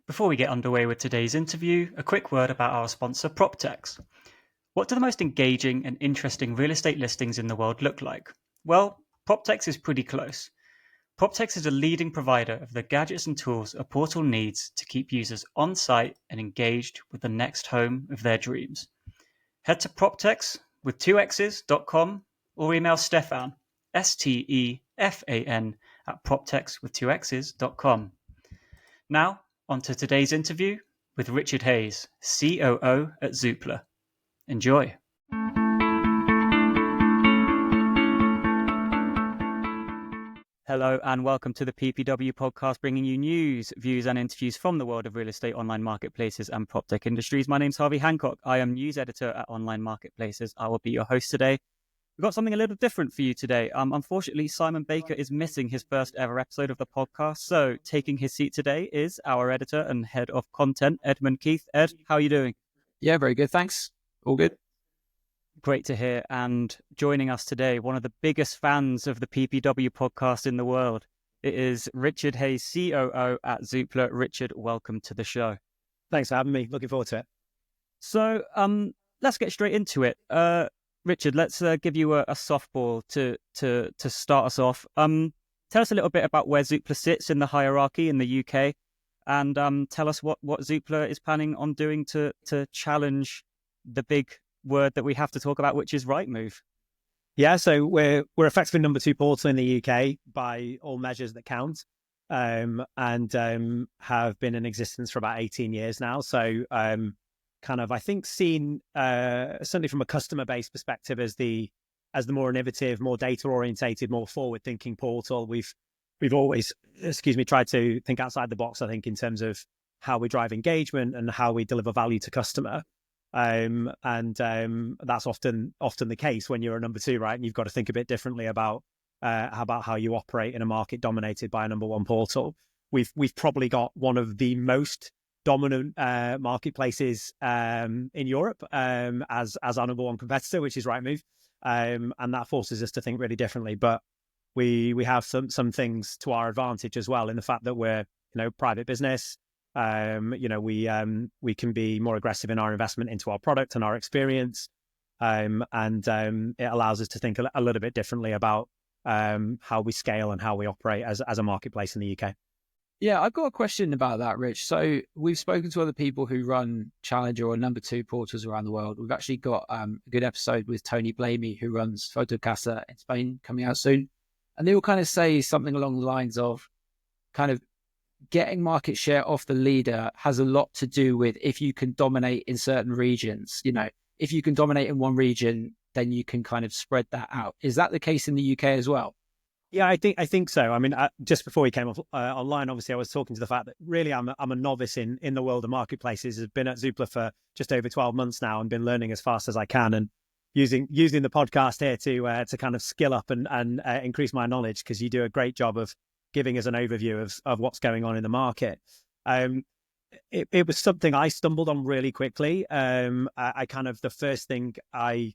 Before we get underway with today's interview, a quick word about our sponsor, PropTex. What do the most engaging and interesting real estate listings in the world look like? Well, PropTex is pretty close. PropTex is a leading provider of the gadgets and tools a portal needs to keep users on site and engaged with the next home of their dreams. Head to proptex with 2x's.com or email Stefan, Stefan, at proptex with 2x's.com. Now, on to today's interview with Richard Hayes, COO at Zoopla. Enjoy. Hello and welcome to the PPW podcast, bringing you news, views and interviews from the world of real estate, online marketplaces and PropTech industries. My name's Harvey Hancock. I am news editor at Online Marketplaces. I will be your host today. We've got something a little different for you today. Unfortunately, Simon Baker is missing his first ever episode of the podcast. So taking his seat today is our editor and head of content, Edmund Keith. Ed, how are you doing? Yeah, very good. Thanks. All good. Great to hear. And joining us today, one of the biggest fans of the PPW podcast in the world. It is Richard Hayes, COO at Zoopla. Richard, welcome to the show. Thanks for having me. Looking forward to it. So let's get straight into it. Richard, let's give you a softball to start us off. Tell us a little bit about where Zoopla sits in the hierarchy in the UK, and tell us what Zoopla is planning on doing to challenge the big word that we have to talk about, which is Rightmove. Yeah, so we're effectively number 2 portal in the UK by all measures that count, and have been in existence for about 18 years now. So kind of, I think, seen certainly from a customer base perspective as the more innovative, more data orientated, more forward thinking portal. We've always, tried to think outside the box, I think, in terms of how we drive engagement and how we deliver value to customer. And that's often the case when you're a number 2, right? And you've got to think a bit differently about how you operate in a market dominated by a number 1 portal. We've probably got one of the most dominant marketplaces in Europe as our number 1 competitor, which is Rightmove, and that forces us to think really differently. But we have some things to our advantage as well in the fact that we're private business. We can be more aggressive in our investment into our product and our experience, and it allows us to think a little bit differently about how we scale and how we operate as a marketplace in the UK. Yeah, I've got a question about that, Rich. So we've spoken to other people who run Challenger or number 2 portals around the world. We've actually got a good episode with Tony Blamey, who runs Fotocasa in Spain, coming out soon. And they will kind of say something along the lines of kind of getting market share off the leader has a lot to do with if you can dominate in certain regions. If you can dominate in one region, then you can kind of spread that out. Is that the case in the UK as well? Yeah, I think so. I mean, just before we came online, obviously, I was talking to the fact that really I'm a novice in the world of marketplaces. I've been at Zoopla for just over 12 months now and been learning as fast as I can, and using the podcast here to kind of skill up and increase my knowledge, because you do a great job of giving us an overview of what's going on in the market. It was something I stumbled on really quickly. I kind of, the first thing I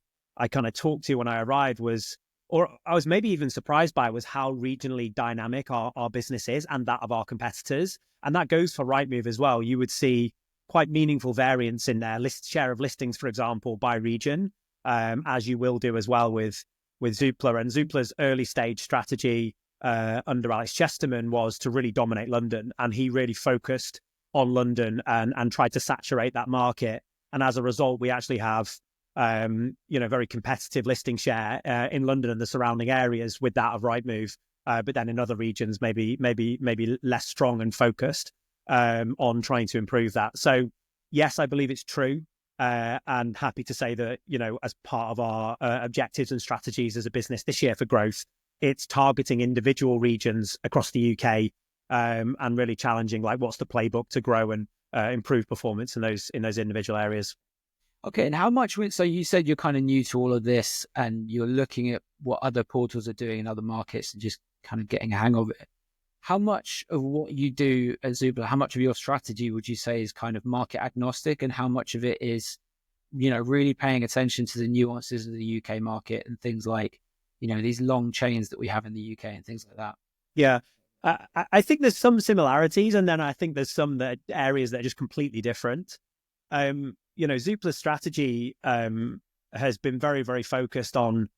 kind of talked to when I arrived was, or I was maybe even surprised by, was how regionally dynamic our business is and that of our competitors. And that goes for Rightmove as well. You would see quite meaningful variance in their share of listings, for example, by region, as you will do as well with Zoopla. And Zoopla's early stage strategy under Alex Chesterman was to really dominate London. And he really focused on London and tried to saturate that market. And as a result, we actually have very competitive listing share in London and the surrounding areas with that of Rightmove, but then in other regions maybe less strong and focused on trying to improve that. So yes, I believe it's true, and happy to say that as part of our objectives and strategies as a business this year for growth, it's targeting individual regions across the UK and really challenging what's the playbook to grow and improve performance in those individual areas. Okay, and how much, so you said you're kind of new to all of this and you're looking at what other portals are doing in other markets and just kind of getting a hang of it. How much of what you do at Zoopla, how much of your strategy would you say is kind of market agnostic, and how much of it is, really paying attention to the nuances of the UK market and things like, these long chains that we have in the UK and things like that? Yeah, I think there's some similarities, and then I think there's some areas that are just completely different. Zoopla's strategy has been very, very focused on,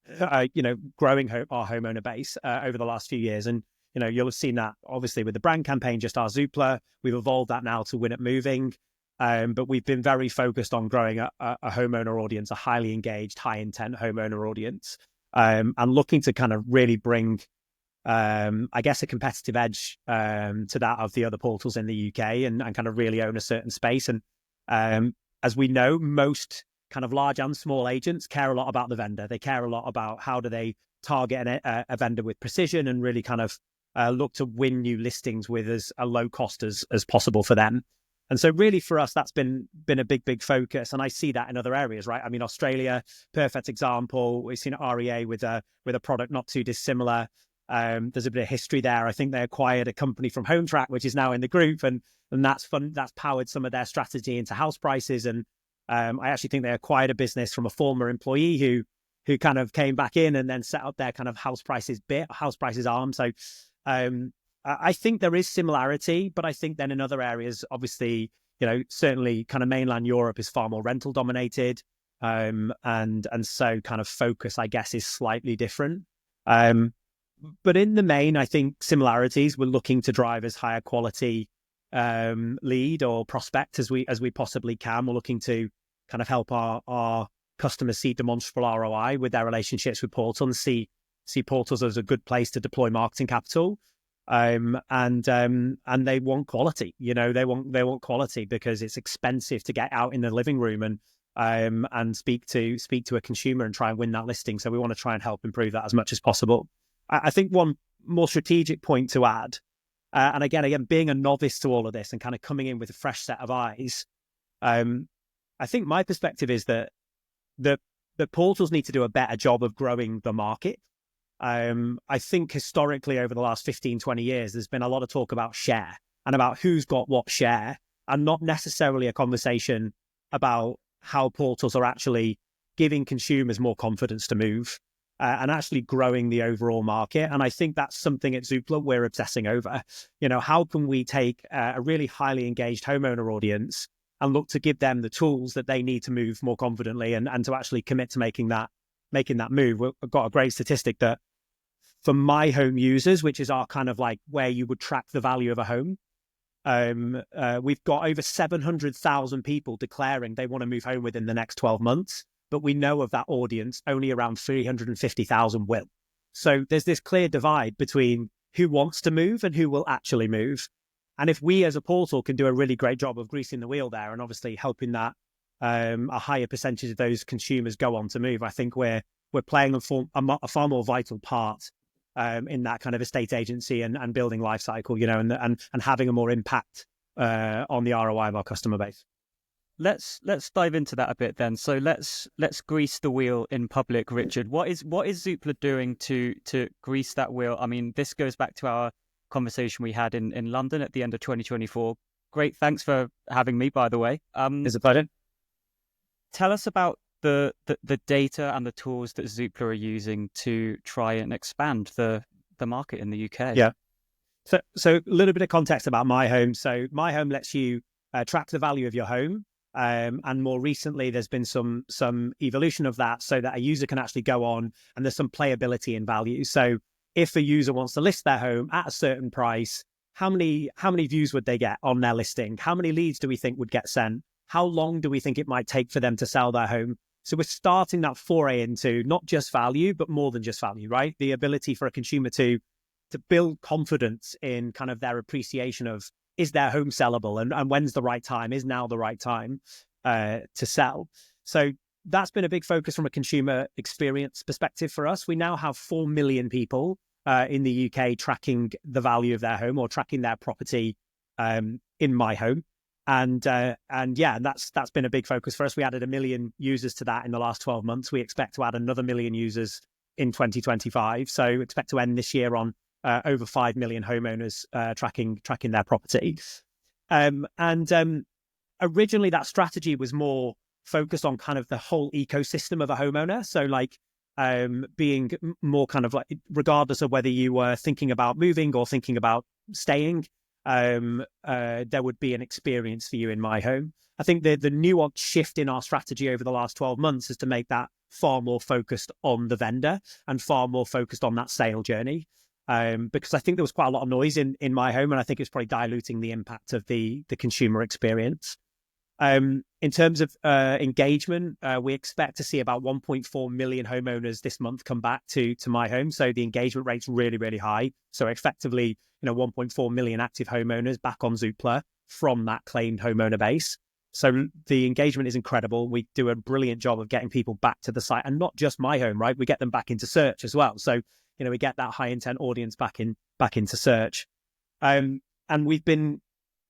growing our homeowner base over the last few years. And, you'll have seen that obviously with the brand campaign, Just Our Zoopla. We've evolved that now to Win at Moving. But we've been very focused on growing a homeowner audience, a highly engaged, high intent homeowner audience, and looking to kind of really bring, I guess, a competitive edge to that of the other portals in the UK, and kind of really own a certain space. And as we know, most kind of large and small agents care a lot about the vendor. They care a lot about how do they target a vendor with precision, and really kind of look to win new listings with as a low cost as possible for them. And so really for us, that's been a big focus. And I see that in other areas, right? I mean, Australia, perfect example. We've seen REA with a product not too dissimilar. There's a bit of history there. I think they acquired a company from Home Track, which is now in the group, and that's fun. That's powered some of their strategy into house prices. And I actually think they acquired a business from a former employee who kind of came back in and then set up their kind of house prices arm. So I think there is similarity, but I think then in other areas, obviously, certainly kind of mainland Europe is far more rental dominated. And so kind of focus, I guess, is slightly different. But in the main, I think similarities, we're looking to drive as higher quality lead or prospect as we possibly can. We're looking to kind of help our customers see demonstrable ROI with their relationships with portals, and see portals as a good place to deploy marketing capital. And they want quality. They want quality because it's expensive to get out in the living room and speak to a consumer and try and win that listing. So we want to try and help improve that as much as possible. I think one more strategic point to add, and again, being a novice to all of this and kind of coming in with a fresh set of eyes, I think my perspective is that the portals need to do a better job of growing the market. I think historically over the last 15, 20 years, there's been a lot of talk about share and about who's got what share, and not necessarily a conversation about how portals are actually giving consumers more confidence to move and actually growing the overall market. And I think that's something at Zoopla we're obsessing over. How can we take a really highly engaged homeowner audience and look to give them the tools that they need to move more confidently and to actually commit to making that move. We've got a great statistic that for My Home users, which is our kind of like where you would track the value of a home, we've got over 700,000 people declaring they want to move home within the next 12 months. But we know of that audience, only around 350,000 will. So there's this clear divide between who wants to move and who will actually move. And if we as a portal can do a really great job of greasing the wheel there, and obviously helping that a higher percentage of those consumers go on to move, I think we're playing a far more vital part in that kind of estate agency and building life cycle, and having a more impact on the ROI of our customer base. Let's dive into that a bit then. So let's grease the wheel in public, Richard. What is Zoopla doing to grease that wheel? I mean, this goes back to our conversation we had in London at the end of 2024. Great, thanks for having me, by the way. It's a pleasure. Tell us about the data and the tools that Zoopla are using to try and expand the market in the UK. Yeah. So a little bit of context about My Home. So My Home lets you track the value of your home. And more recently, there's been some evolution of that so that a user can actually go on and there's some playability in value. So if a user wants to list their home at a certain price, how many views would they get on their listing? How many leads do we think would get sent? How long do we think it might take for them to sell their home? So we're starting that foray into not just value, but more than just value, right? The ability for a consumer to build confidence in kind of their appreciation of, is their home sellable, and when's the right time? Is now the right time to sell? So that's been a big focus from a consumer experience perspective for us. We now have 4 million people in the UK tracking the value of their home or tracking their property in My Home. And yeah, that's been a big focus for us. We added 1 million users to that in the last 12 months. We expect to add another 1 million users in 2025. So expect to end this year on over 5 million homeowners tracking their property. Originally that strategy was more focused on kind of the whole ecosystem of a homeowner. So like being more kind of like, regardless of whether you were thinking about moving or thinking about staying, there would be an experience for you in my home. I think the nuanced shift in our strategy over the last 12 months is to make that far more focused on the vendor and far more focused on that sale journey. Because I think there was quite a lot of noise in my home, and I think it's probably diluting the impact of the consumer experience. In terms of engagement, we expect to see about 1.4 million homeowners this month come back to my home. So the engagement rate's really, really high. So effectively, 1.4 million active homeowners back on Zoopla from that claimed homeowner base. So the engagement is incredible. We do a brilliant job of getting people back to the site, and not just my home, right? We get them back into search as well. So, we get that high intent audience back into search. And we've been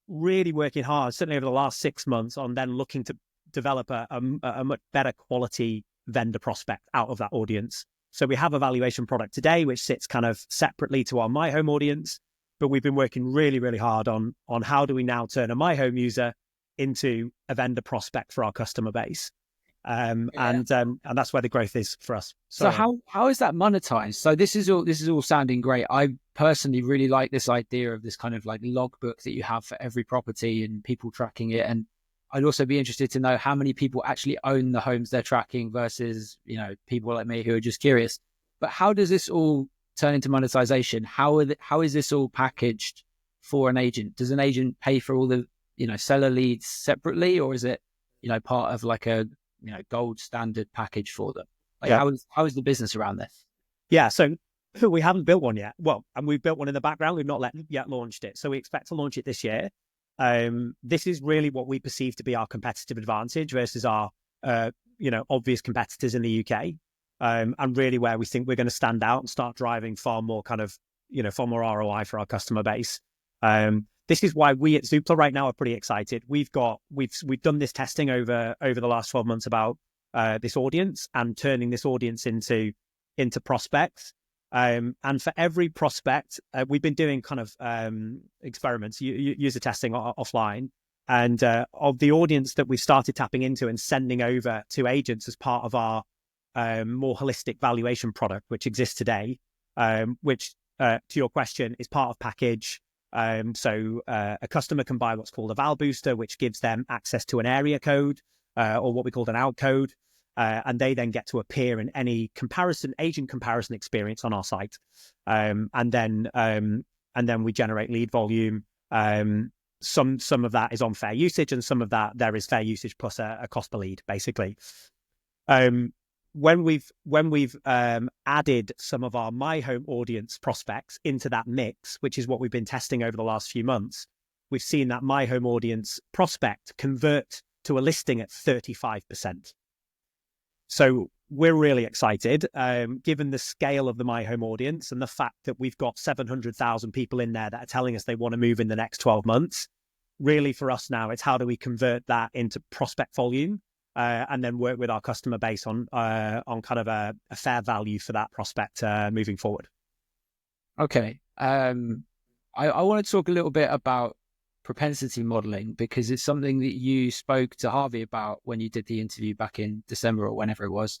really working hard, certainly over the last 6 months, on then looking to develop a much better quality vendor prospect out of that audience. So we have a valuation product today, which sits kind of separately to our My Home audience, but we've been working really, really hard on how do we now turn a My Home user into a vendor prospect for our customer base. And that's where the growth is for us. So how is that monetized? So this is all sounding great. I personally really like this idea of this kind of like logbook that you have for every property and people tracking it. And I'd also be interested to know how many people actually own the homes they're tracking versus, people like me who are just curious. But how does this all turn into monetization? How is this all packaged for an agent? Does an agent pay for all the, seller leads separately, or is it, part of like a, gold standard package for them? Like, how is the business around this? Yeah, so we haven't built one yet. Well, and we've built one in the background. We've not yet launched it. So we expect to launch it this year. This is really what we perceive to be our competitive advantage versus our, obvious competitors in the UK. And really where we think we're going to stand out and start driving far more kind of, far more ROI for our customer base. This is why we at Zoopla right now are pretty excited. We've done this testing over the last 12 months about this audience and turning this audience into prospects. And for every prospect, we've been doing kind of experiments, user testing offline. And of the audience that we've started tapping into and sending over to agents as part of our more holistic valuation product, which exists today, which to your question is part of package. So a customer can buy what's called a Val Booster, which gives them access to an area code or what we call an out code. And they then get to appear in any agent comparison experience on our site. And then we generate lead volume. Some of that is on fair usage, and some of that there is fair usage plus a cost per lead, basically. When we've added some of our My Home audience prospects into that mix, which is what we've been testing over the last few months, we've seen that My Home audience prospect convert to a listing at 35%. So we're really excited, given the scale of the My Home audience and the fact that we've got 700,000 people in there that are telling us they want to move in the next 12 months. Really, for us now, it's how do we convert that into prospect volume, and then work with our customer base on kind of a fair value for that prospect moving forward. Okay. I want to talk a little bit about propensity modeling, because it's something that you spoke to Harvey about when you did the interview back in December or whenever it was.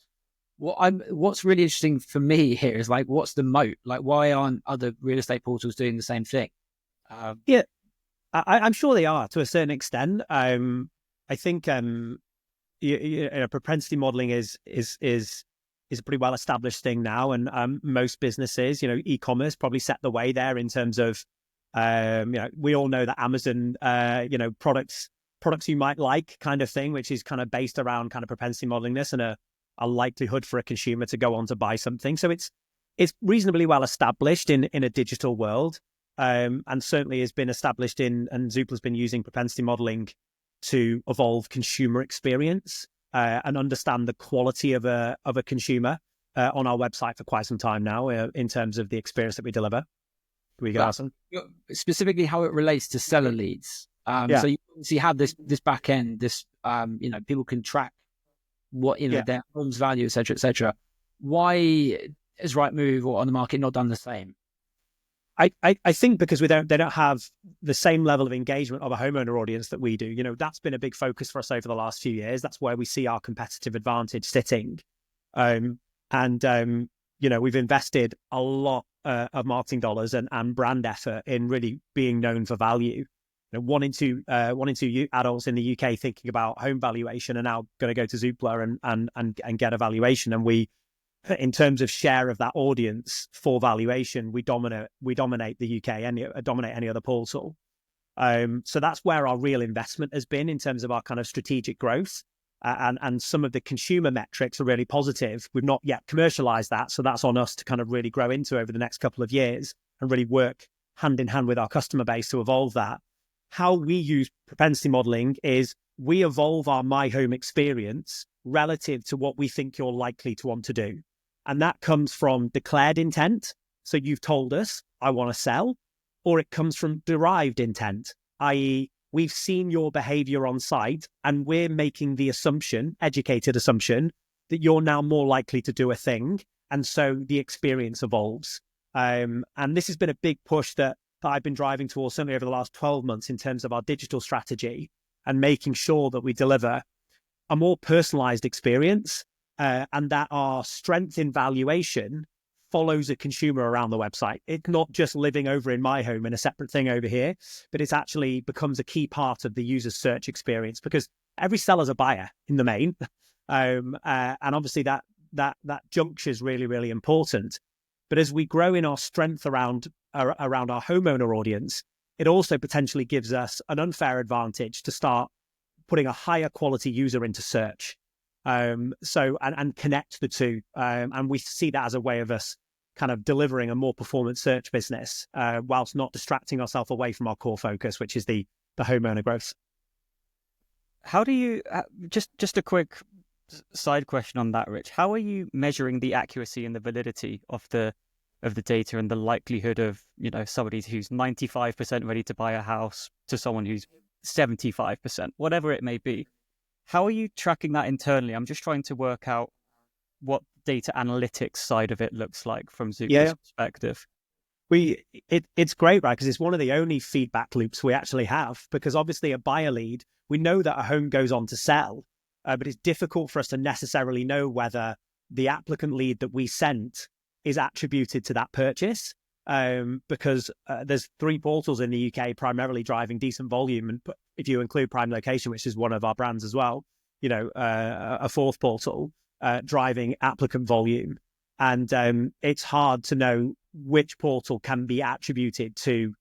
What's really interesting for me here is like, what's the moat? Like, why aren't other real estate portals doing the same thing? I'm sure they are to a certain extent. I think propensity modeling is a pretty well established thing now, and most businesses, e-commerce probably set the way there in terms of. We all know that Amazon, products you might like kind of thing, which is kind of based around kind of propensity modeling this and a likelihood for a consumer to go on to buy something. So it's reasonably well established in a digital world, and certainly has been established and Zoopla's been using propensity modeling to evolve consumer experience and understand the quality of a consumer on our website for quite some time now in terms of the experience that we deliver. Specifically how it relates to seller leads. So you obviously have this back end, people can track what, their home's value, et cetera, et cetera. Why is Rightmove or On the Market not done the same? I think because they don't have the same level of engagement of a homeowner audience that we do. That's been a big focus for us over the last few years. That's where we see our competitive advantage sitting. And, we've invested a lot of marketing dollars and brand effort in really being known for value. One in two adults in the UK thinking about home valuation are now going to go to Zoopla and get a valuation. And we, in terms of share of that audience for valuation, we dominate the UK, dominate any other portal. So that's where our real investment has been in terms of our kind of strategic growth. And some of the consumer metrics are really positive. We've not yet commercialized that. So that's on us to kind of really grow into over the next couple of years and really work hand in hand with our customer base to evolve that. How we use propensity modeling is we evolve our My Home experience relative to what we think you're likely to want to do. And that comes from declared intent. So you've told us, I want to sell, or it comes from derived intent, i.e., we've seen your behavior on site and we're making the assumption, educated assumption, that you're now more likely to do a thing. And so the experience evolves. And this has been a big push that I've been driving towards certainly over the last 12 months in terms of our digital strategy and making sure that we deliver a more personalized experience and that our strength in valuation follows a consumer around the website. It's not just living over in My Home in a separate thing over here, but it actually becomes a key part of the user's search experience because every seller's a buyer in the main. And obviously that juncture is really, really important. But as we grow in our strength around our homeowner audience, it also potentially gives us an unfair advantage to start putting a higher quality user into search. And connect the two. And we see that as a way of us kind of delivering a more performance search business whilst not distracting ourselves away from our core focus, which is the homeowner growth. How do you, just a quick side question on that, Rich, how are you measuring the accuracy and the validity of the data and the likelihood of, somebody who's 95% ready to buy a house to someone who's 75%, whatever it may be? How are you tracking that internally? I'm just trying to work out what data analytics side of it looks like from Zoopla's perspective. It's great, right? Because it's one of the only feedback loops we actually have. Because obviously a buyer lead, we know that a home goes on to sell, but it's difficult for us to necessarily know whether the applicant lead that we sent is attributed to that purchase. Because there's 3 portals in the UK primarily driving decent volume. And if you include Prime Location, which is one of our brands as well, a 4th portal driving applicant volume. And it's hard to know which portal can be attributed to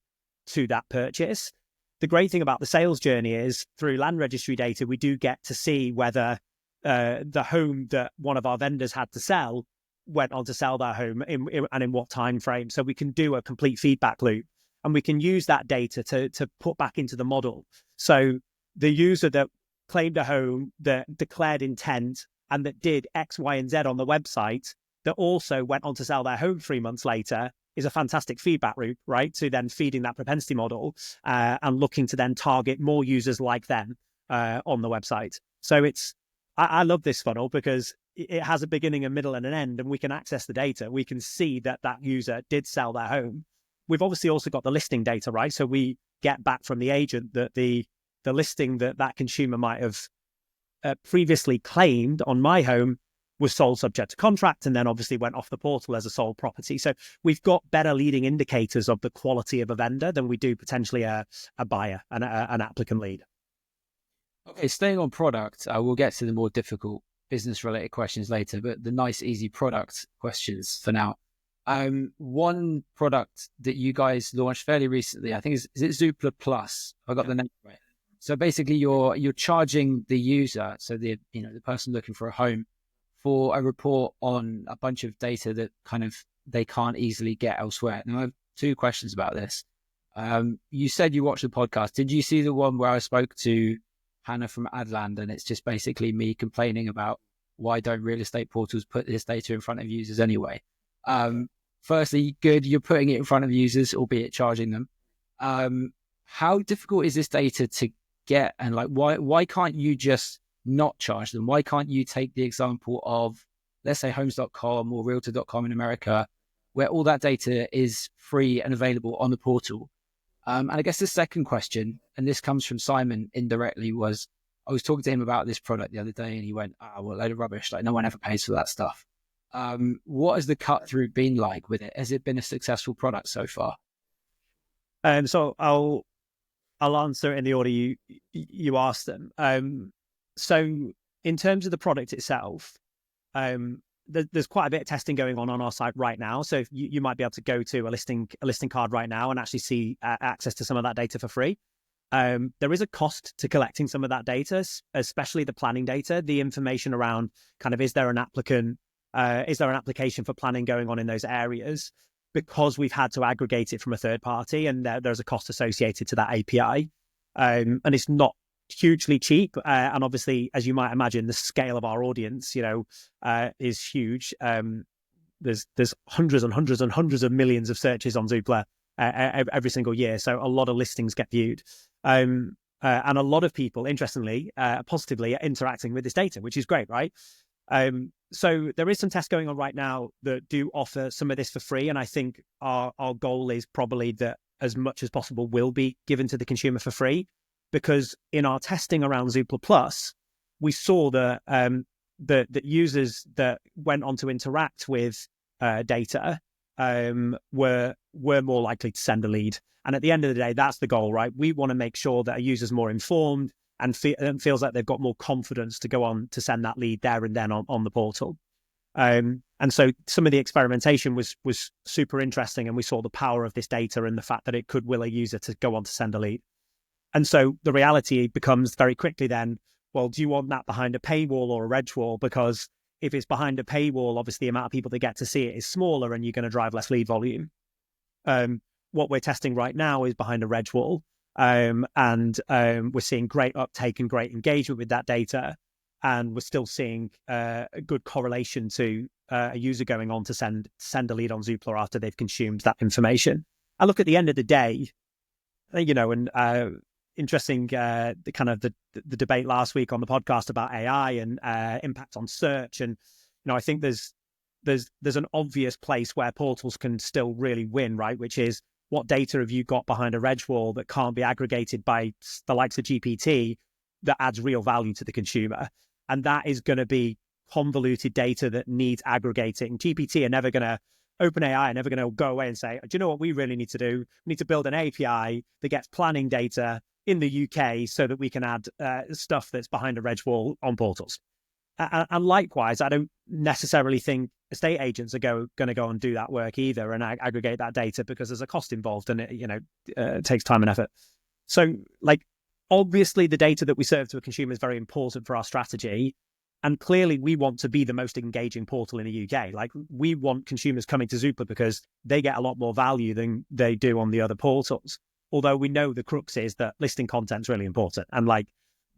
that purchase. The great thing about the sales journey is through land registry data, we do get to see whether the home that one of our vendors had to sell went on to sell their home and in what time frame. So we can do a complete feedback loop and we can use that data to put back into the model. So the user that claimed a home, that declared intent and that did X, Y, and Z on the website that also went on to sell their home 3 months later is a fantastic feedback loop, right? To then feeding that propensity model and looking to then target more users like them on the website. So I love this funnel because it has a beginning, a middle, and an end, and we can access the data. We can see that user did sell their home. We've obviously also got the listing data, right? So we get back from the agent that the listing that consumer might have previously claimed on My Home was sold subject to contract and then obviously went off the portal as a sold property. So we've got better leading indicators of the quality of a vendor than we do potentially a buyer and an applicant lead. Okay, staying on product, we'll get to the more difficult business-related questions later, but the nice, easy product questions for now. One product that you guys launched fairly recently, I think is it Zoopla Plus? I got the name right. So basically, you're charging the user, so the person looking for a home, for a report on a bunch of data that kind of they can't easily get elsewhere. Now, I have 2 questions about this. You said you watched the podcast. Did you see the one where I spoke to Hannah from Adland, and it's just basically me complaining about why don't real estate portals put this data in front of users anyway? Firstly, good, you're putting it in front of users, albeit charging them. How difficult is this data to get? And why can't you just not charge them? Why can't you take the example of, let's say, homes.com or realtor.com in America, where all that data is free and available on the portal? And I guess the second question, and this comes from Simon indirectly, was I was talking to him about this product the other day and he went, well, load of rubbish. Like, no one ever pays for that stuff. What has the cut through been like with it? Has it been a successful product so far? So I'll answer in the order you asked them. So in terms of the product itself, there's quite a bit of testing going on our site right now. So you might be able to go to a listing card right now and actually see access to some of that data for free. There is a cost to collecting some of that data, especially the planning data, the information around kind of is there an application for planning going on in those areas, because we've had to aggregate it from a third party, and there's a cost associated to that API. And it's not hugely cheap. And obviously, as you might imagine, the scale of our audience, is huge. There's hundreds and hundreds and hundreds of millions of searches on Zoopla every single year. So a lot of listings get viewed. And a lot of people, interestingly, positively are interacting with this data, which is great, right? So there is some tests going on right now that do offer some of this for free. And I think our goal is probably that as much as possible will be given to the consumer for free, because in our testing around Zoopla Plus, we saw that the users that went on to interact with data were more likely to send a lead. And at the end of the day, that's the goal, right? We want to make sure that a user's more informed and feels like they've got more confidence to go on to send that lead there and then on the portal. And so some of the experimentation was super interesting, and we saw the power of this data and the fact that it could will a user to go on to send a lead. And so the reality becomes very quickly then, well, do you want that behind a paywall or a reg wall? Because if it's behind a paywall, obviously the amount of people that get to see it is smaller and you're going to drive less lead volume. What we're testing right now is behind a reg wall. And we're seeing great uptake and great engagement with that data. And we're still seeing a good correlation to a user going on to send a lead on Zoopla after they've consumed that information. I look at the end of the day, interesting, the kind of the debate last week on the podcast about AI and impact on search. And, I think there's an obvious place where portals can still really win, right? Which is, what data have you got behind a reg wall that can't be aggregated by the likes of GPT that adds real value to the consumer? And that is going to be convoluted data that needs aggregating. GPT are never going to, OpenAI are never going to go away and say, do you know what we really need to do? We need to build an API that gets planning data in the UK so that we can add stuff that's behind a reg wall on portals. And likewise, I don't necessarily think estate agents are going to go and do that work either and aggregate that data, because there's a cost involved and it takes time and effort. So obviously the data that we serve to a consumer is very important for our strategy. And clearly we want to be the most engaging portal in the UK. We want consumers coming to Zoopla because they get a lot more value than they do on the other portals. Although we know the crux is that listing content's really important. And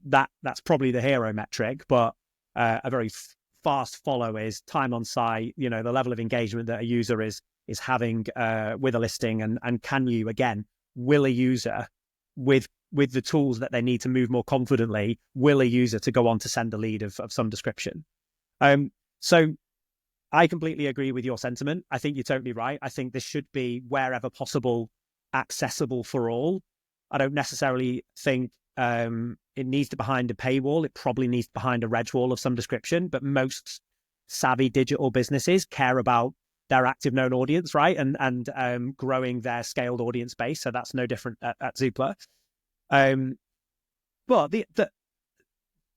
that's probably the hero metric, but a very fast follow is time on site, the level of engagement that a user is having with a listing, and can you, again, will a user with the tools that they need to move more confidently, will a user to go on to send a lead of some description. So I completely agree with your sentiment. I think you're totally right. I think this should be, wherever possible, accessible for all. I don't necessarily think it needs to behind a paywall. It probably needs behind a reg wall of some description, but most savvy digital businesses care about their active known audience, right? And growing their scaled audience base. So that's no different at Zoopla. But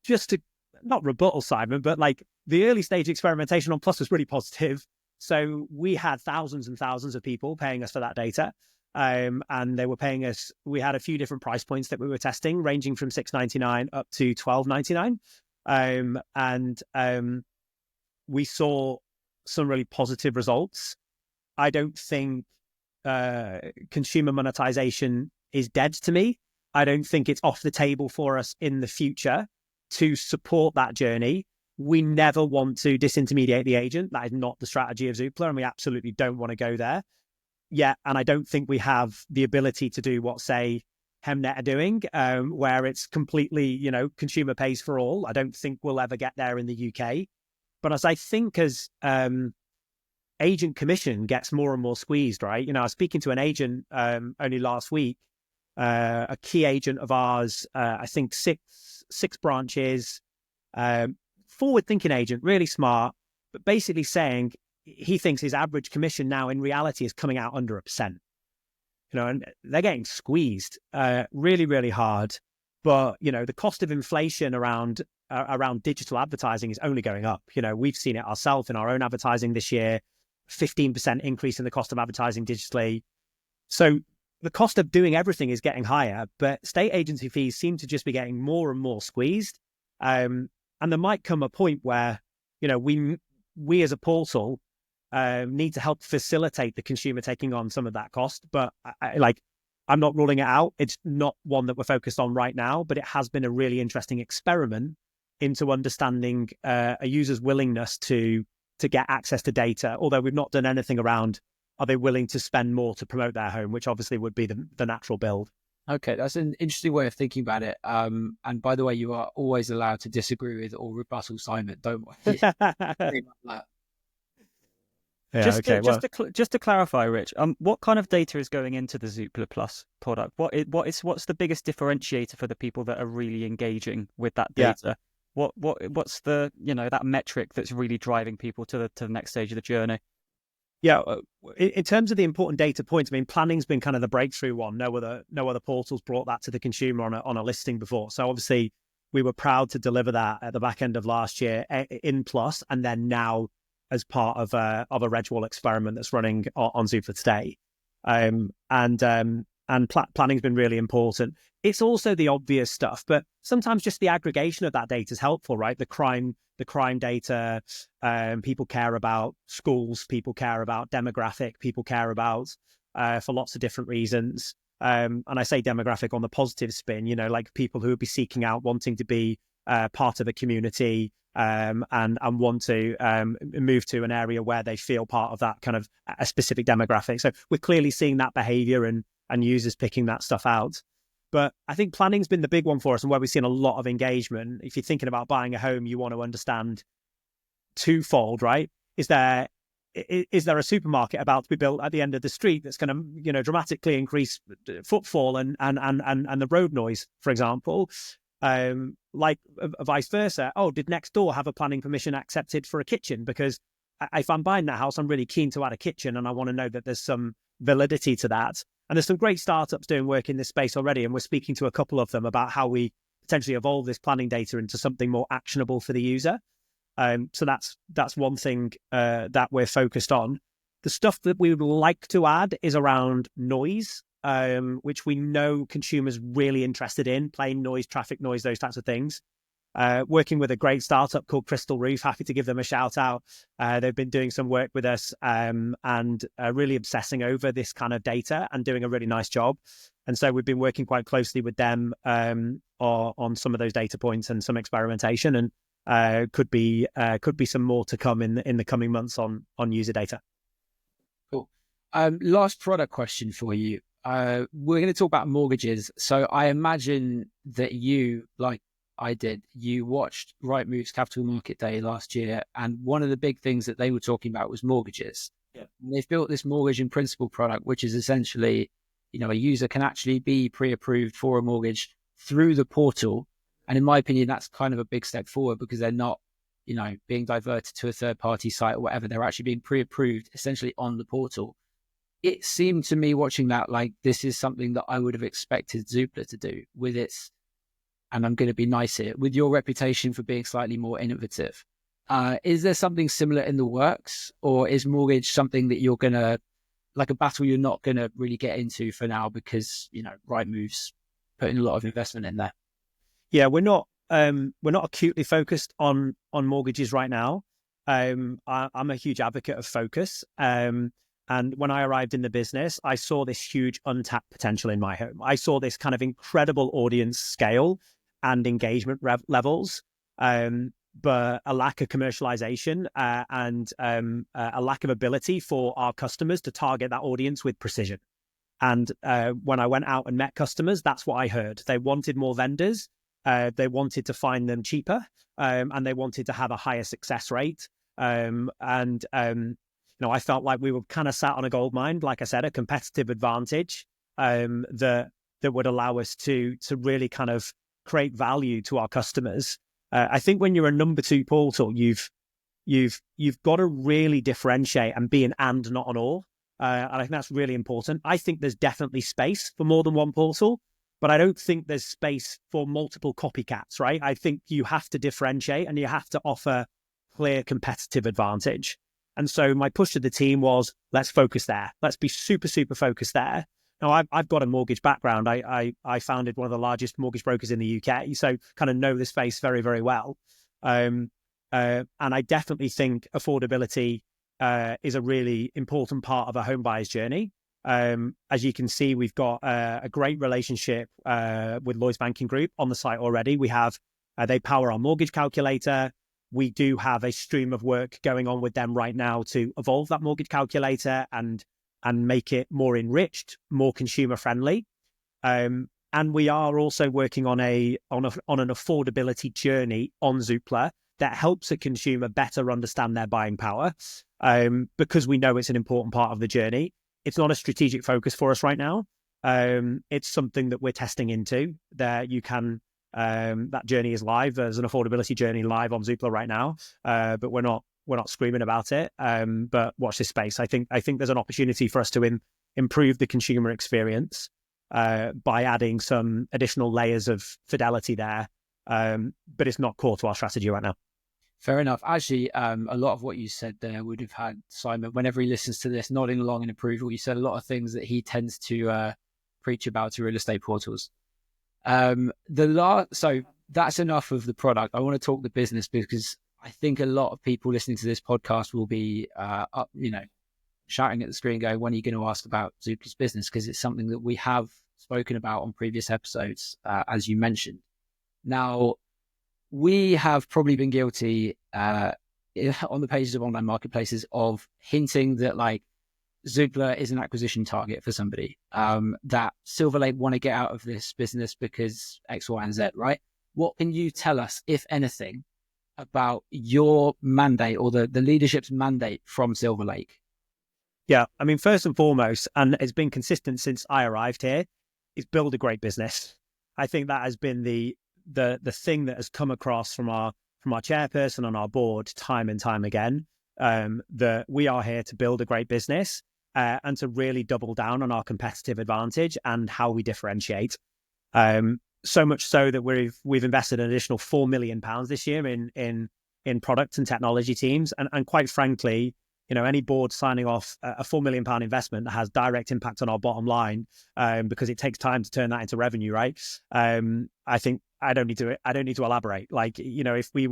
just to not rebuttal Simon, but the early stage experimentation on Plus was really positive. So we had thousands and thousands of people paying us for that data. And they were paying us, we had a few different price points that we were testing, ranging from $6.99 up to $12.99. And we saw some really positive results. I don't think consumer monetization is dead to me. I don't think it's off the table for us in the future to support that journey. We never want to disintermediate the agent. That is not the strategy of Zoopla, and we absolutely don't want to go there. Yeah, and I don't think we have the ability to do what, say, Hemnet are doing, where it's completely, consumer pays for all. I don't think we'll ever get there in the UK. But as agent commission gets more and more squeezed, right? I was speaking to an agent only last week, a key agent of ours, I think six branches, forward-thinking agent, really smart, but basically saying he thinks his average commission now in reality is coming out under 1%. And they're getting squeezed really, really hard. But, the cost of inflation around digital advertising is only going up. We've seen it ourselves in our own advertising this year, 15% increase in the cost of advertising digitally. So the cost of doing everything is getting higher, but state agency fees seem to just be getting more and more squeezed. And there might come a point where, we as a portal need to help facilitate the consumer taking on some of that cost. But I'm not ruling it out. It's not one that we're focused on right now, but it has been a really interesting experiment into understanding a user's willingness to get access to data, although we've not done anything around are they willing to spend more to promote their home, which obviously would be the natural build. Okay, that's an interesting way of thinking about it. And by the way, you are always allowed to disagree with or rebuttal Simon. Don't worry. Yeah, just to clarify, Rich, what kind of data is going into the Zoopla Plus product? What's the biggest differentiator for the people that are really engaging with that data? Yeah. What's the that metric that's really driving people to the next stage of the journey? Yeah, in terms of the important data points, I mean, planning's been kind of the breakthrough one. No other portals brought that to the consumer on a listing before. So obviously, we were proud to deliver that at the back end of last year in Plus, and then now as part of a Regwall experiment that's running on Zoopla today. Planning's been really important. It's also the obvious stuff, but sometimes just the aggregation of that data is helpful, right? The crime data, people care about schools, people care about demographic, people care about for lots of different reasons. And I say demographic on the positive spin, like people who would be seeking out, wanting to be part of a community, and want to move to an area where they feel part of that kind of a specific demographic. So we're clearly seeing that behavior and users picking that stuff out. But I think planning's been the big one for us and where we've seen a lot of engagement. If you're thinking about buying a home, you want to understand twofold, right? Is there a supermarket about to be built at the end of the street that's going to, dramatically increase footfall and the road noise, for example? Like vice versa. Oh, did next door have a planning permission accepted for a kitchen? Because if I'm buying that house, I'm really keen to add a kitchen and I want to know that there's some validity to that. And there's some great startups doing work in this space already. And we're speaking to a couple of them about how we potentially evolve this planning data into something more actionable for the user. So that's one thing that we're focused on. The stuff that we would like to add is around noise, which we know consumers really interested in, plane noise, traffic noise, those types of things. Working with a great startup called Crystal Roof, happy to give them a shout out. They've been doing some work with us and really obsessing over this kind of data and doing a really nice job. And so we've been working quite closely with them on some of those data points and some experimentation, and could be some more to come in the coming months on user data. Cool. Last product question for you. We're going to talk about mortgages. So I imagine that you, like I did, you watched Rightmove's Capital Market Day last year, and one of the big things that they were talking about was mortgages. Yeah. They've built this mortgage in principle product, which is essentially, a user can actually be pre-approved for a mortgage through the portal. And in my opinion, that's kind of a big step forward because they're not, being diverted to a third-party site or whatever. They're actually being pre-approved essentially on the portal. It seemed to me watching that like this is something that I would have expected Zoopla to do with its, and I'm going to be nice here, with your reputation for being slightly more innovative. Is there something similar in the works, or is mortgage something that you're going to, like a battle you're not going to really get into for now because, Rightmove's putting a lot of investment in there? Yeah, we're not acutely focused on mortgages right now. I'm a huge advocate of focus. And when I arrived in the business, I saw this huge untapped potential in my home. I saw this kind of incredible audience scale and engagement levels, but a lack of commercialization and a lack of ability for our customers to target that audience with precision. And when I went out and met customers, that's what I heard. They wanted more vendors. They wanted to find them cheaper, and they wanted to have a higher success rate. I felt like we were kind of sat on a gold mine, like I said, a competitive advantage that would allow us to really kind of create value to our customers. I think when you're a number two portal, you've you've got to really differentiate and be an and, not an or. And I think that's really important. I think there's definitely space for more than one portal, but I don't think there's space for multiple copycats, right? I think you have to differentiate and you have to offer clear competitive advantage. And so my push to the team was, let's focus there. Let's be super, super focused there. Now, I've got a mortgage background. I founded one of the largest mortgage brokers in the UK, so kind of know this space very, very well. And I definitely think affordability is a really important part of a home buyer's journey. As you can see, we've got a great relationship with Lloyds Banking Group on the site already. We have, they power our mortgage calculator. We do have a stream of work going on with them right now to evolve that mortgage calculator and make it more enriched, more consumer friendly. And we are also working on an affordability journey on Zoopla that helps a consumer better understand their buying power, because we know it's an important part of the journey. It's not a strategic focus for us right now. It's something that we're testing into. That you can, that journey is live. There's an affordability journey live on Zoopla right now, but we're not screaming about it. But watch this space. I think there's an opportunity for us to improve the consumer experience by adding some additional layers of fidelity there. But it's not core to our strategy right now. Fair enough. Actually, a lot of what you said there would have had Simon, whenever he listens to this, nodding along in approval. You said a lot of things that he tends to preach about to real estate portals. So that's enough of the product. I want to talk the business, because I think a lot of people listening to this podcast will be up, shouting at the screen going, when are you going to ask about Zoopla's business? Because it's something that we have spoken about on previous episodes, as you mentioned. Now, we have probably been guilty on the pages of online marketplaces of hinting that Zoopla is an acquisition target for somebody, that Silver Lake want to get out of this business because X, Y, and Z, right? What can you tell us, if anything, about your mandate or the leadership's mandate from Silver Lake? Yeah, I mean, first and foremost, and it's been consistent since I arrived here, is build a great business. I think that has been the thing that has come across from our chairperson on our board time and time again, that we are here to build a great business and to really double down on our competitive advantage and how we differentiate. So much so that we've invested an additional £4 million this year in product and technology teams, and quite frankly, any board signing off a £4 million investment that has direct impact on our bottom line, because it takes time to turn that into revenue, right? I think I don't need to elaborate. If we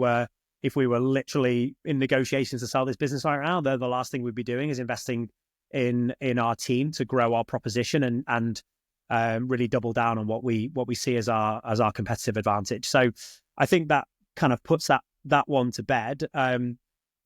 were literally in negotiations to sell this business right now, the last thing we'd be doing is investing in our team to grow our proposition and really double down on what we see as our competitive advantage. So I think that kind of puts that one to bed.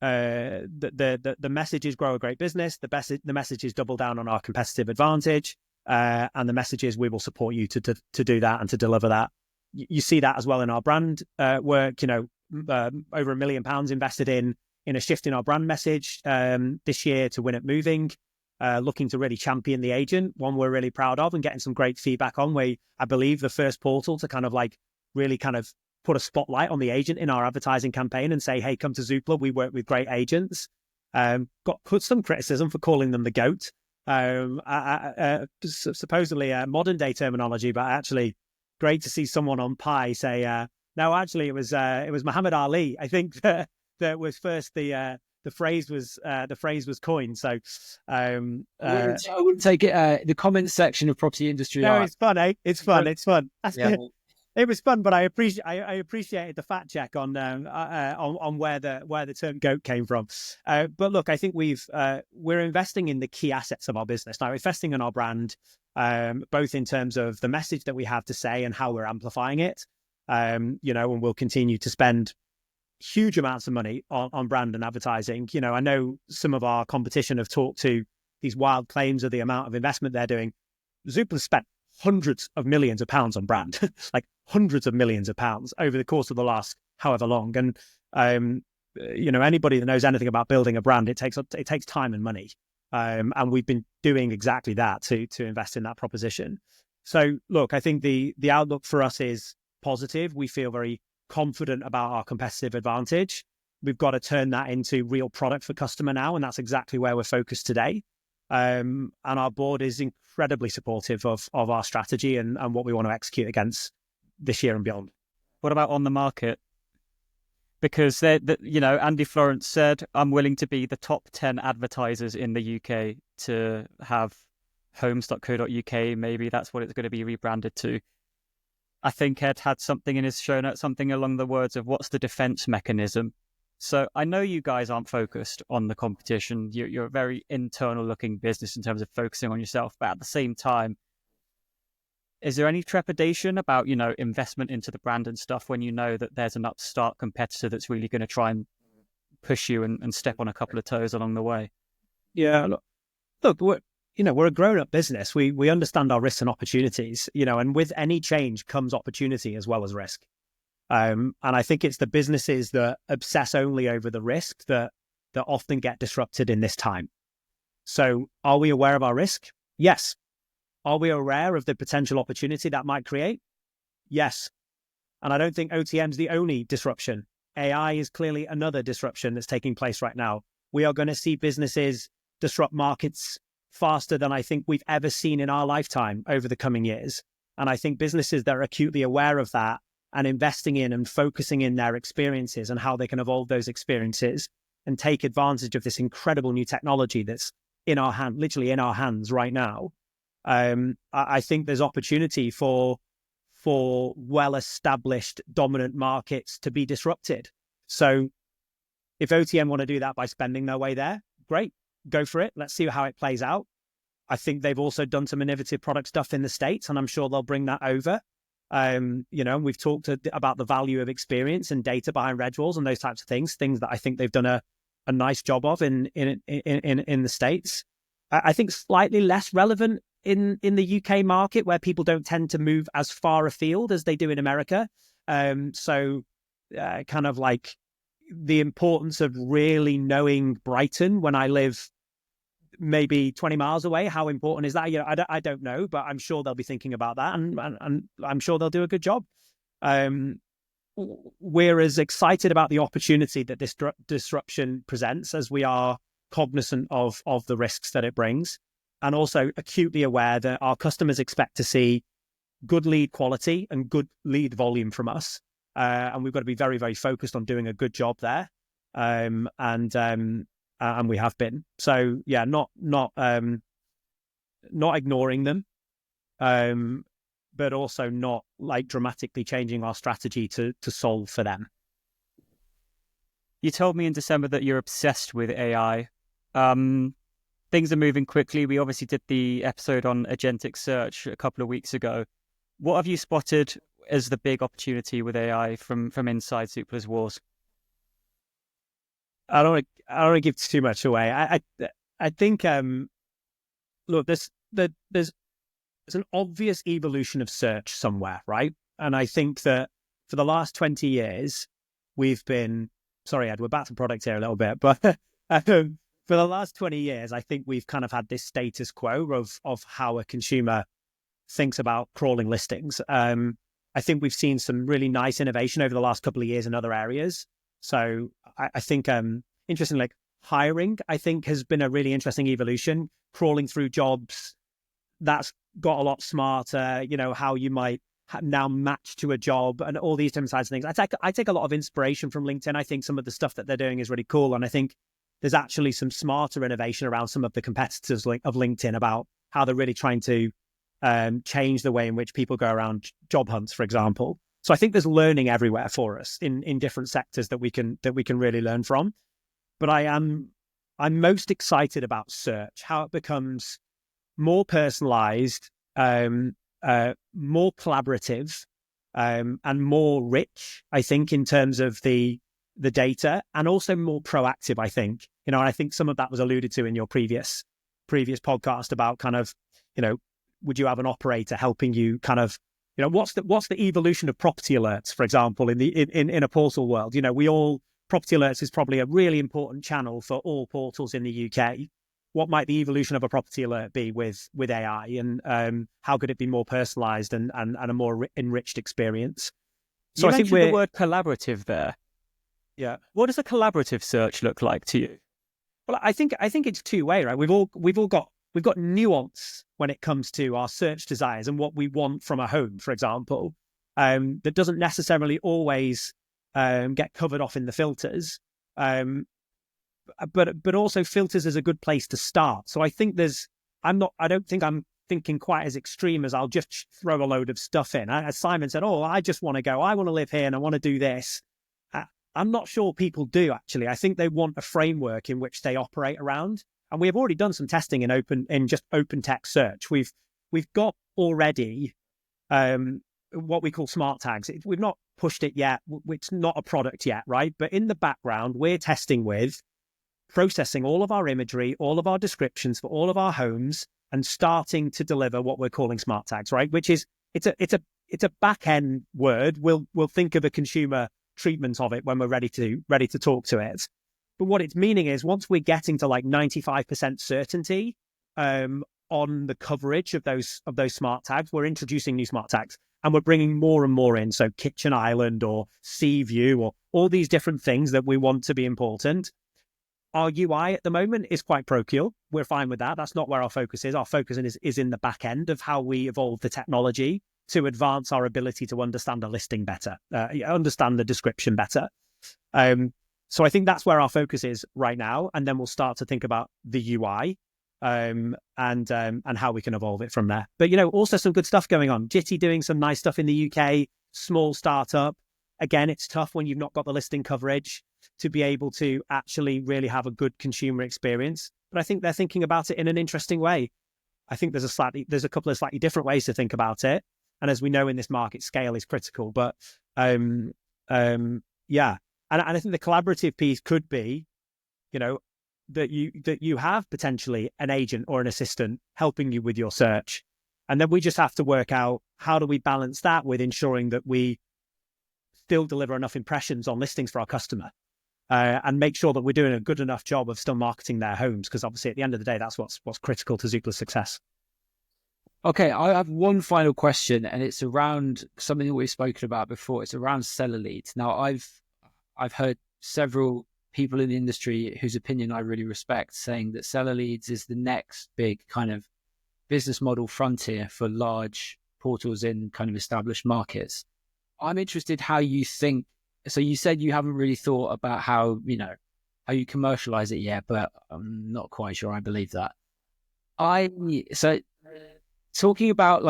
The message is grow a great business. The message is double down on our competitive advantage, and the message is we will support you to do that and to deliver that. You see that as well in our brand work. Over £1 million invested in a shift in our brand message this year to Win at Moving, looking to really champion the agent. One we're really proud of and getting some great feedback on. I believe the first portal to really put a spotlight on the agent in our advertising campaign and say, hey, come to Zoopla. We work with great agents. Got put some criticism for calling them the GOAT. Supposedly modern day terminology, but actually great to see someone on Pi say, no, actually it was Muhammad Ali. I think that was first the phrase was coined. So I wouldn't take it. The comments section of Property Industry. No, it's fun, eh? It's fun. It's fun. Yeah. It was fun, but I appreciated the fact check on where the term GOAT came from. But look, I think we're investing in the key assets of our business now. Investing in our brand, both in terms of the message that we have to say and how we're amplifying it. And we'll continue to spend huge amounts of money on brand and advertising. I know some of our competition have talked to these wild claims of the amount of investment they're doing. Zoopla spent hundreds of millions of pounds on brand, like hundreds of millions of pounds over the course of the last however long. And anybody that knows anything about building a brand, it takes time and money. And we've been doing exactly that to invest in that proposition. So look, I think the outlook for us is positive. We feel very confident about our competitive advantage. we've got to turn that into real product for customer now, and that's exactly where we're focused today. And our board is incredibly supportive of our strategy and what we want to execute against this year and beyond. What about on the market? Because Andy Florence said, I'm willing to be the top 10 advertisers in the UK to have homes.co.uk. Maybe that's what it's going to be rebranded to. I think Ed had something in his show notes, something along the words of what's the defense mechanism. So I know you guys aren't focused on the competition. You're a very internal looking business in terms of focusing on yourself. But at the same time, is there any trepidation about, investment into the brand and stuff when you know that there's an upstart competitor that's really going to try and push you and step on a couple of toes along the way? Yeah, look, we're a grown-up business. We understand our risks and opportunities, and with any change comes opportunity as well as risk. And I think it's the businesses that obsess only over the risk that often get disrupted in this time. So are we aware of our risk? Yes. Are we aware of the potential opportunity that might create? Yes. And I don't think OTM is the only disruption. AI is clearly another disruption that's taking place right now. We are going to see businesses disrupt markets faster than I think we've ever seen in our lifetime over the coming years. And I think businesses that are acutely aware of that and investing in and focusing in their experiences and how they can evolve those experiences and take advantage of this incredible new technology that's in our hand, literally in our hands right now. I think there's opportunity for well-established dominant markets to be disrupted. So if OTM want to do that by spending their way there, great, go for it. Let's see how it plays out. I think they've also done some innovative product stuff in the States, and I'm sure they'll bring that over. We've talked about the value of experience and data behind reg rolls and those types of things that I think they've done a nice job of in the States. I think slightly less relevant in the UK market, where people don't tend to move as far afield as they do in America. So kind of like the importance of really knowing Brighton when I live maybe 20 miles away. How important is that? I don't know, but I'm sure they'll be thinking about that, and I'm sure they'll do a good job. We're as excited about the opportunity that this disruption presents as we are cognizant of the risks that it brings, and also acutely aware that our customers expect to see good lead quality and good lead volume from us. And we've got to be very, very focused on doing a good job there. And we have been. So yeah, not ignoring them, but also not like dramatically changing our strategy to solve for them. You told me in December that you're obsessed with AI. Things are moving quickly. We obviously did the episode on agentic search a couple of weeks ago. What have you spotted as the big opportunity with AI from inside Zoopla's walls? I don't want to give too much away. I think look, there's an obvious evolution of search somewhere, right? And I think that for the last 20 years, we've been, sorry, Ed, we're back to product here a little bit, but for the last 20 years, I think we've kind of had this status quo of how a consumer thinks about crawling listings. I think we've seen some really nice innovation over the last couple of years in other areas. So I think, interestingly, like hiring, I think has been a really interesting evolution. Crawling through jobs, that's got a lot smarter, how you might now match to a job and all these different types of things. I take a lot of inspiration from LinkedIn. I think some of the stuff that they're doing is really cool. And I think there's actually some smarter innovation around some of the competitors of LinkedIn about how they're really trying to change the way in which people go around job hunts, for example. So I think there's learning everywhere for us in different sectors that we can really learn from. But I'm most excited about search, how it becomes more personalized, more collaborative, and more rich, I think, in terms of the data, and also more proactive, I think. And I think some of that was alluded to in your previous podcast about kind of, would you have an operator helping you kind of, what's the evolution of property alerts, for example, in a portal world? Property alerts is probably a really important channel for all portals in the UK. What might the evolution of a property alert be with AI, and how could it be more personalized and a more enriched experience? So I think the word collaborative there. Yeah. What does a collaborative search look like to you? Well, I think it's two-way, right? We've got nuance when it comes to our search desires and what we want from a home, for example, that doesn't necessarily always get covered off in the filters. But also filters is a good place to start. So I think I don't think I'm thinking quite as extreme as I'll just throw a load of stuff in. As Simon said, I just want to go, I want to live here and I want to do this. I'm not sure people do, actually. I think they want a framework in which they operate around. And we have already done some testing in just open text search. We've got already what we call smart tags. We've not pushed it yet. It's not a product yet, right? But in the background, we're testing with processing all of our imagery, all of our descriptions for all of our homes, and starting to deliver what we're calling smart tags, right? Which is it's a back end word. We'll think of a consumer treatment of it when we're ready to talk to it. But what it's meaning is once we're getting to like 95% certainty on the coverage of those smart tags, we're introducing new smart tags and we're bringing more and more in. So kitchen island or sea view or all these different things that we want to be important. Our UI at the moment is quite parochial. We're fine with that. That's not where our focus is. Our focus is in the back end of how we evolve the technology to advance our ability to understand a listing better, understand the description better. So I think that's where our focus is right now. And then we'll start to think about the UI and how we can evolve it from there. But, also some good stuff going on. Jitty doing some nice stuff in the UK, small startup. Again, it's tough when you've not got the listing coverage to be able to actually really have a good consumer experience. But I think they're thinking about it in an interesting way. I think there's a couple of slightly different ways to think about it. And as we know in this market, scale is critical. But yeah, and I think the collaborative piece could be, that you have potentially an agent or an assistant helping you with your search, and then we just have to work out how do we balance that with ensuring that we still deliver enough impressions on listings for our customer, and make sure that we're doing a good enough job of still marketing their homes, because obviously at the end of the day, that's what's critical to Zoopla's success. Okay, I have one final question, and it's around something that we've spoken about before. It's around seller leads. Now, I've heard several people in the industry whose opinion I really respect saying that seller leads is the next big kind of business model frontier for large portals in kind of established markets. I'm interested how you think. So you said you haven't really thought about how you commercialize it yet, but I'm not quite sure I believe that. Talking about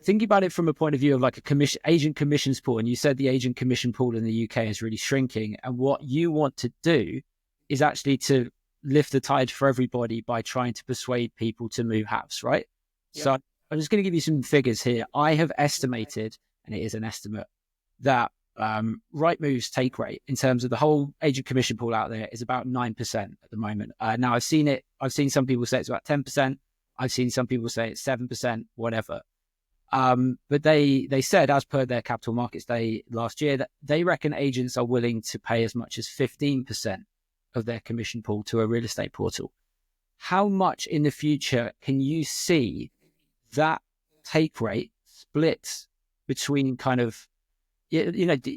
thinking about it from a point of view of like a agent commissions pool, and you said the agent commission pool in the UK is really shrinking, and what you want to do is actually to lift the tide for everybody by trying to persuade people to move house, right? Yep. So I'm just going to give you some figures here. I have estimated, and it is an estimate, that Rightmove's take rate in terms of the whole agent commission pool out there is about 9% at the moment. Now I've seen some people say it's about 10%. I've seen some people say it's 7%, whatever. But they said, as per their Capital Markets Day last year, that they reckon agents are willing to pay as much as 15% of their commission pool to a real estate portal. How much in the future can you see that take rate split between kind of, do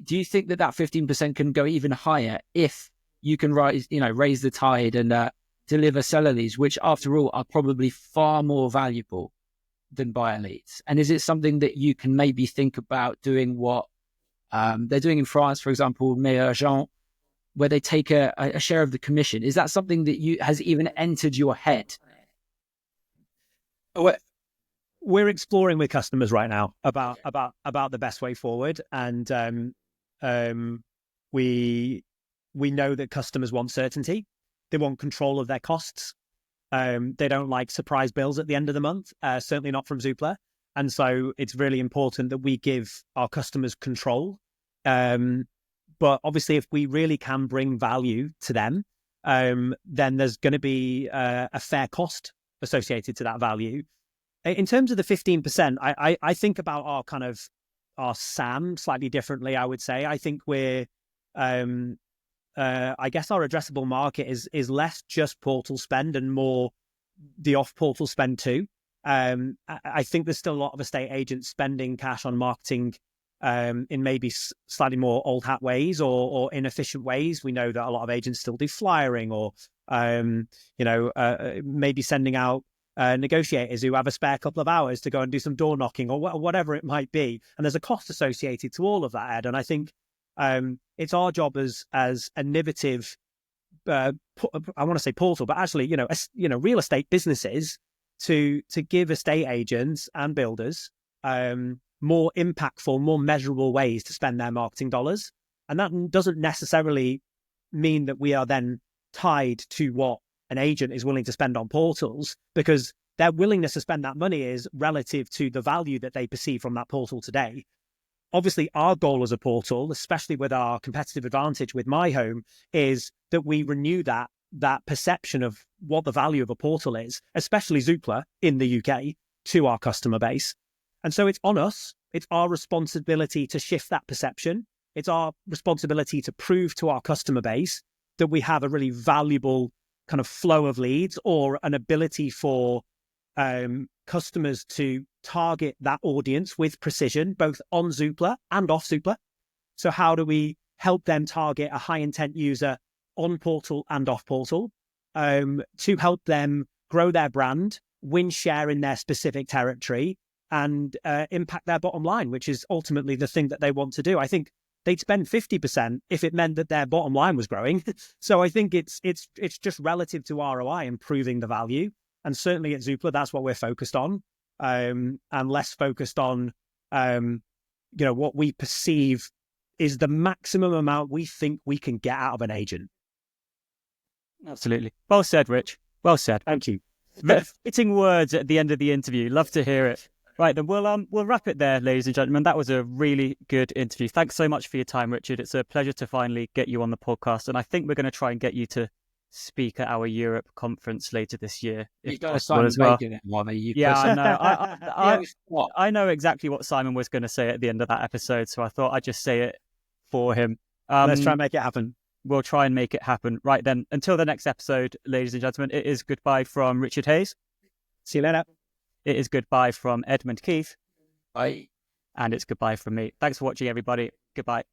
you think that 15% can go even higher if you can raise the tide and deliver seller leads, which after all are probably far more valuable than buyer leads? And is it something that you can maybe think about doing what they're doing in France, for example, Meilleur Agent, where they take a share of the commission? Is that something that has even entered your head? We're exploring with customers right now about the best way forward, and we know that customers want certainty. They want control of their costs. They don't like surprise bills at the end of the month, certainly not from Zoopla. And so it's really important that we give our customers control. But obviously, if we really can bring value to them, then there's going to be a fair cost associated to that value. In terms of the 15%, I think about our SAM slightly differently, I would say. I think we're... I guess our addressable market is less just portal spend and more the off-portal spend too. I think there's still a lot of estate agents spending cash on marketing in maybe slightly more old hat ways or inefficient ways. We know that a lot of agents still do flyering or, maybe sending out negotiators who have a spare couple of hours to go and do some door knocking or whatever it might be. And there's a cost associated to all of that, Ed. And I think it's our job as innovative, I want to say portal, but actually, real estate businesses to give estate agents and builders more impactful, more measurable ways to spend their marketing dollars. And that doesn't necessarily mean that we are then tied to what an agent is willing to spend on portals, because their willingness to spend that money is relative to the value that they perceive from that portal today. Obviously, our goal as a portal, especially with our competitive advantage with My Home, is that we renew that perception of what the value of a portal is, especially Zoopla in the UK, to our customer base. And so it's on us. It's our responsibility to shift that perception. It's our responsibility to prove to our customer base that we have a really valuable kind of flow of leads or an ability for customers to target that audience with precision, both on Zoopla and off Zoopla. So how do we help them target a high intent user on portal and off portal to help them grow their brand, win share in their specific territory, and impact their bottom line, which is ultimately the thing that they want to do. I think they'd spend 50% if it meant that their bottom line was growing. So I think it's just relative to ROI, improving the value. And certainly at Zoopla, that's what we're focused on, and less focused on, what we perceive is the maximum amount we think we can get out of an agent. Absolutely. Well said, Rich. Well said. Thank you. Fitting words at the end of the interview. Love to hear it. Right, then we'll wrap it there, ladies and gentlemen. That was a really good interview. Thanks so much for your time, Richard. It's a pleasure to finally get you on the podcast. And I think we're going to try and get you to speak at our Europe conference later this year. You've got to Simon as well. Yeah, I know. I know exactly what Simon was going to say at the end of that episode, so I thought I'd just say it for him. Let's try and make it happen. We'll try and make it happen. Right then, until the next episode, ladies and gentlemen, it is goodbye from Richard Hayes. See you later. It is goodbye from Edmund Keith. Bye. And it's goodbye from me. Thanks for watching, everybody. Goodbye.